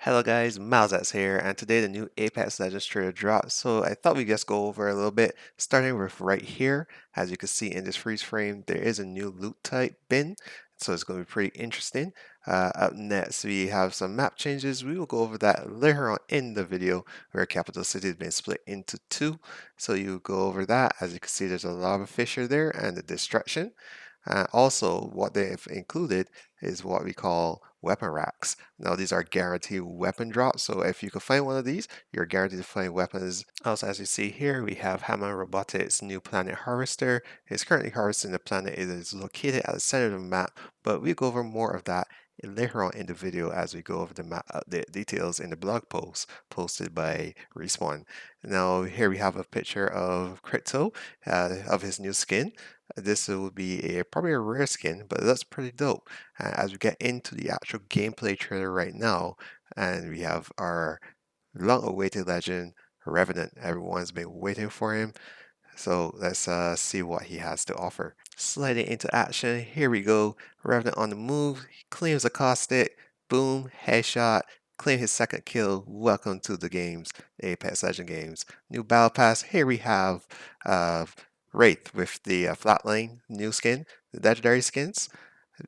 Hello guys, Malzats here, and today the new Apex Legends trailer dropped, so I thought we'd just go over a little bit, starting with right here. As you can see in this freeze frame, there is a new loot type bin, so it's going to be pretty interesting. Up next, we have some map changes. We will go over that later on in the video, where Capital City has been split into two, so you go over that. As you can see, there's a lava fissure there and the destruction. Also, what they've included is what we call weapon racks. Now, these are guaranteed weapon drops, so if you can find one of these, you're guaranteed to find weapons. Also, as you see here, we have Hammond Robotics' new planet harvester. It's currently harvesting the planet. It is located at the center of the map, but we'll go over more of that later on in the video as we go over the map the details in the blog post posted by Respawn. Now, here we have a picture of Crypto of his new skin. This will be probably a rare skin, but that's pretty dope. As we get into the actual gameplay trailer right now, and we have our long-awaited legend, Revenant. Everyone's been waiting for him, so let's see what he has to offer. Sliding into action, here we go. Revenant on the move, he claims a caustic, boom, headshot, claim his second kill. Welcome to the games, the Apex Legend games. New battle pass, here we have uh, Wraith with the flatline new skin, the legendary skins.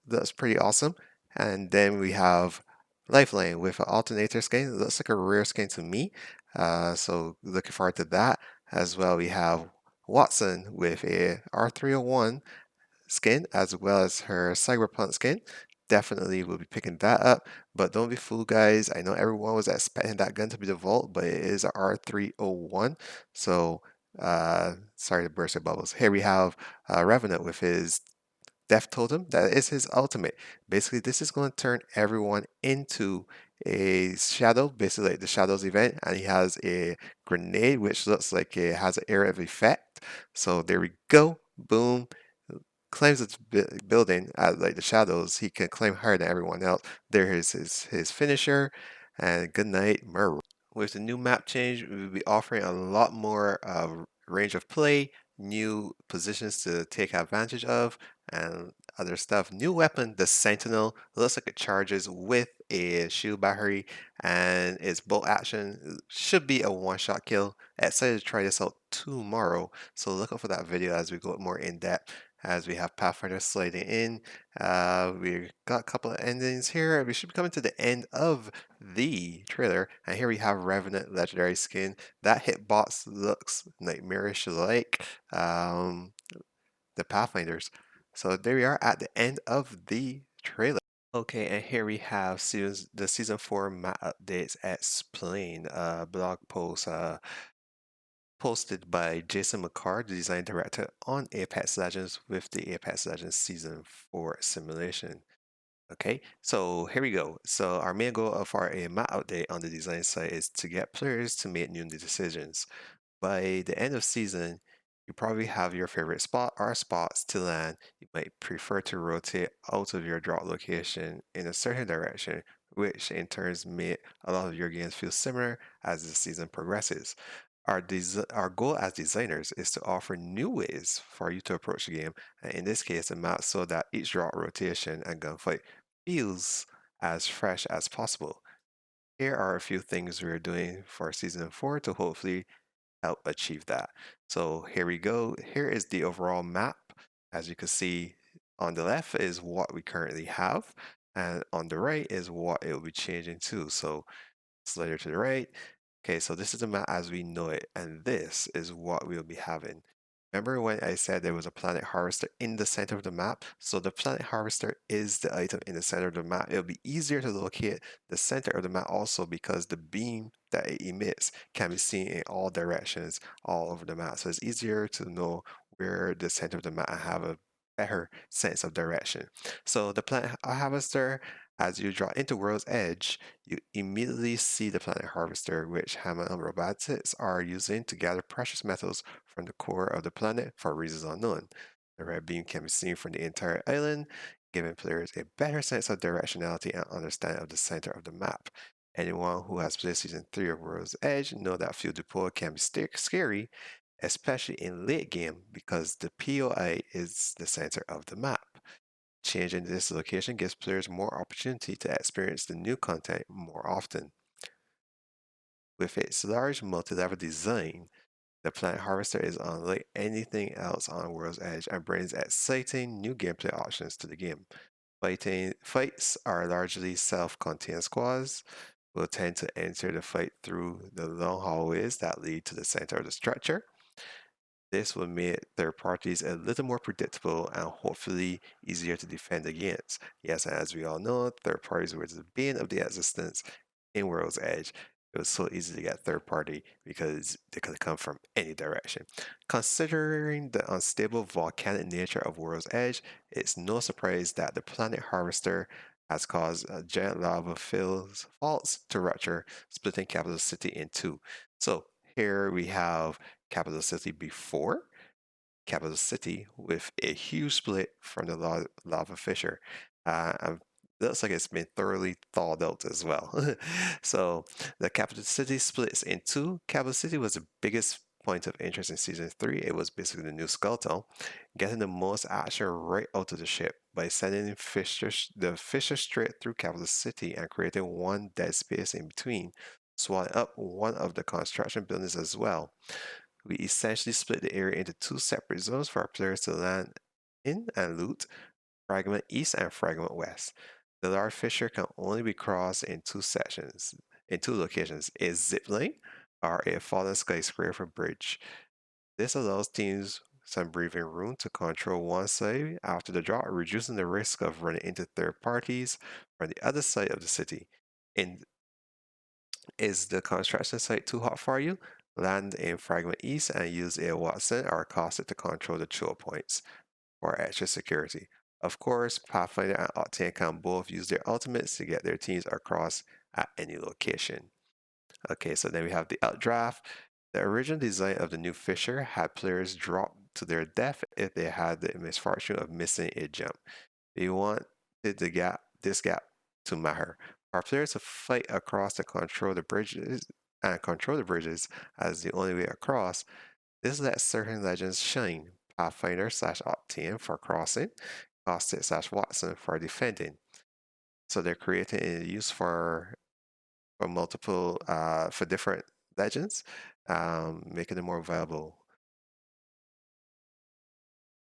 That's pretty awesome. And then we have Lifeline with an alternator skin. It looks like a rare skin to me. So looking forward to that. As well, we have Watson with a R301 skin as well as her Cyberpunk skin. Definitely will be picking that up, but don't be fooled, guys. I know everyone was expecting that gun to be the Vault, but it is a R301. So, sorry to burst your bubbles. Here we have Revenant with his Death Totem. That is his ultimate. Basically, this is going to turn everyone into a shadow, basically like the shadows event, and he has a grenade which looks like it has an area of effect. So there we go. Boom. Claims it's building at like the shadows. He can claim higher than everyone else. There is his finisher, and good night, Mer. With the new map change, we will be offering a lot more range of play, new positions to take advantage of, and other stuff. New weapon, the Sentinel, looks like it charges with a shield battery, and its bolt action should be a one-shot kill. Excited to try this out tomorrow, so look out for that video as we go more in depth. As we have Pathfinder sliding in, we got a couple of endings here. We should be coming to the end of the trailer, and here we have Revenant legendary skin. That hitbox looks nightmarish like the Pathfinders. So there we are at the end of the trailer. Okay, and here we have the season 4 map updates explained. Blog post posted by Jason McCarr, the design director on Apex Legends, with the Apex Legends season 4 simulation. Okay, so here we go. So our main goal of our map update on the design site is to get players to make new decisions. By the end of season, you probably have your favorite spot or spots to land. You might prefer to rotate out of your drop location in a certain direction, which in turns make a lot of your games feel similar as the season progresses. Our goal as designers is to offer new ways for you to approach the game, and in this case, a map so that each drop rotation and gunfight feels as fresh as possible. Here are a few things we're doing for season 4 to hopefully help achieve that. So here we go. Here is the overall map. As you can see, on the left is what we currently have, and on the right is what it will be changing to. So slider to the right. Okay, so this is the map as we know it, and this is what we'll be having. Remember when I said there was a planet harvester in the center of the map? So the planet harvester is the item in the center of the map. It'll be easier to locate the center of the map also because the beam that it emits can be seen in all directions all over the map. So it's easier to know where the center of the map and have a better sense of direction. So the planet harvester, as you draw into World's Edge, you immediately see the planet harvester, which Hammond and robotics are using to gather precious metals from the core of the planet for reasons unknown. The red beam can be seen from the entire island, giving players a better sense of directionality and understanding of the center of the map. Anyone who has played Season 3 of World's Edge know that field depot can be scary, especially in late game because the POI is the center of the map. Changing this location gives players more opportunity to experience the new content more often. With its large multi-level design, the Planet Harvester is unlike anything else on World's Edge and brings exciting new gameplay options to the game. Fights are largely self-contained squads. Will tend to enter the fight through the long hallways that lead to the center of the structure. This will make third parties a little more predictable and hopefully easier to defend against. Yes, as we all know, third parties were the bane of the existence in World's Edge. It was so easy to get third party because they could come from any direction. Considering the unstable volcanic nature of World's Edge, it's no surprise that the planet Harvester has caused giant lava filled faults to rupture, splitting Capital City in two. So here we have Capital City before Capital City with a huge split from the lava fissure. And looks like it's been thoroughly thawed out as well. So the Capital City splits in two. Capital City was the biggest point of interest in season 3. It was basically the new skeleton, getting the most action right out of the ship by sending the fissure straight through Capital City and creating one dead space in between, swallowing up one of the construction buildings as well. We essentially split the area into two separate zones for our players to land in and loot, Fragment East and Fragment West. The large fissure can only be crossed in two locations, a zip line or a fallen skyscraper bridge. This allows teams some breathing room to control one side after the drop, reducing the risk of running into third parties from the other side of the city. In Is the construction site too hot for you? Land in Fragment East and use a Watson or Caustic to control the choke points for extra security. Of course, Pathfinder and Octane can both use their ultimates to get their teams across at any location. Okay, so then we have the updraft. The original design of the new Fisher had players drop to their death if they had the misfortune of missing a jump. We wanted this gap to matter. Our players to fight across to control the bridges as the only way across. This lets certain legends shine. Pathfinder slash Octane for crossing, Caustic slash Watson for defending. So they're creating a use for multiple for different legends, making them more viable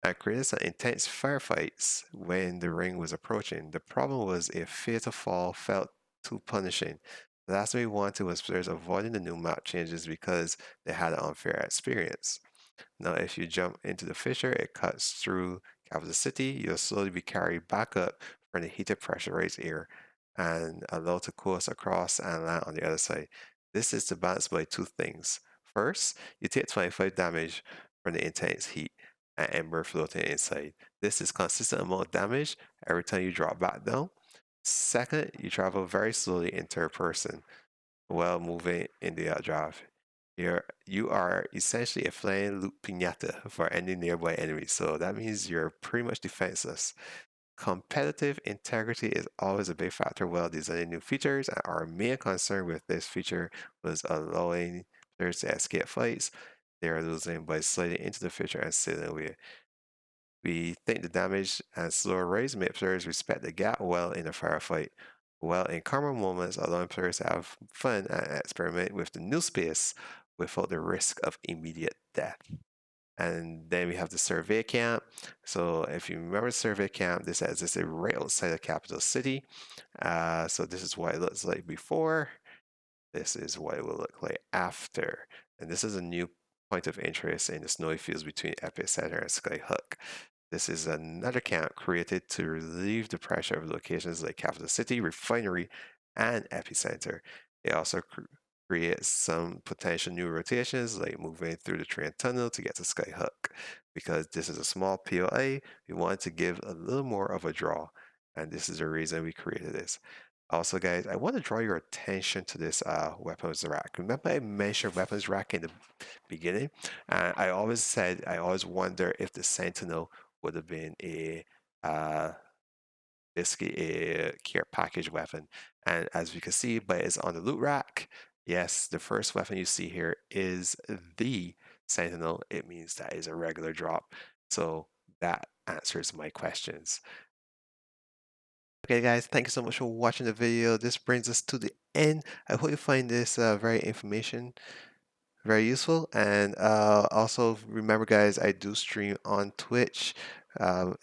and created some intense firefights when the ring was approaching. The problem was a fatal fall felt too punishing. The last thing we wanted was players avoiding the new map changes because they had an unfair experience. Now, if you jump into the fissure, it cuts through Capital City. You'll slowly be carried back up from the heated pressurized air and allowed to course across and land on the other side. This is to balance by two things. First, you take 25 damage from the intense heat and ember floating inside. This is consistent amount of damage every time you drop back down. Second, you travel very slowly in third person while moving in the updraft. You are essentially a flying loop pinata for any nearby enemy, so that means you're pretty much defenseless. Competitive integrity is always a big factor while designing new features, and our main concern with this feature was allowing players to escape fights they are losing by sliding into the feature and sailing away. We think the damage and slower raise make players respect the gap well in a firefight, while in calmer moments allowing players to have fun and experiment with the new space without the risk of immediate death. And then we have the survey camp. So if you remember survey camp, this existed right outside the capital city. So this is what it looks like before. This is what it will look like after. And this is a new point of interest in the snowy fields between Epicenter and Skyhook. This is another camp created to relieve the pressure of locations like Capital City, Refinery, and Epicenter. It also creates some potential new rotations, like moving through the train tunnel to get to Skyhook. Because this is a small POA, we wanted to give a little more of a draw, and this is the reason we created this. Also, guys, I want to draw your attention to this weapons rack. Remember, I mentioned weapons rack in the beginning, and I always said I always wonder if the Sentinel would have been uh, basically a care package weapon. And as we can see, but it's on the loot rack. Yes, the first weapon you see here is the Sentinel. It means that is a regular drop. So that answers my questions. Okay, guys, thank you so much for watching the video. This brings us to the end. I hope you find this very information very useful. And also remember, guys, I do stream on Twitch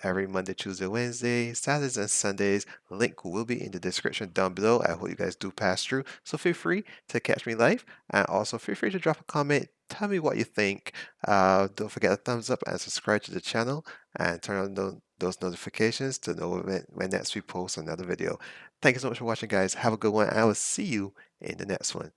every Monday, Tuesday, Wednesday, Saturdays, and Sundays. Link will be in the description down below. I hope you guys do pass through. So feel free to catch me live, and also feel free to drop a comment. Tell me what you think. Don't forget to thumbs up and subscribe to the channel, and turn on those notifications to know when next we post another video. Thank you so much for watching, guys. Have a good one. I will see you in the next one.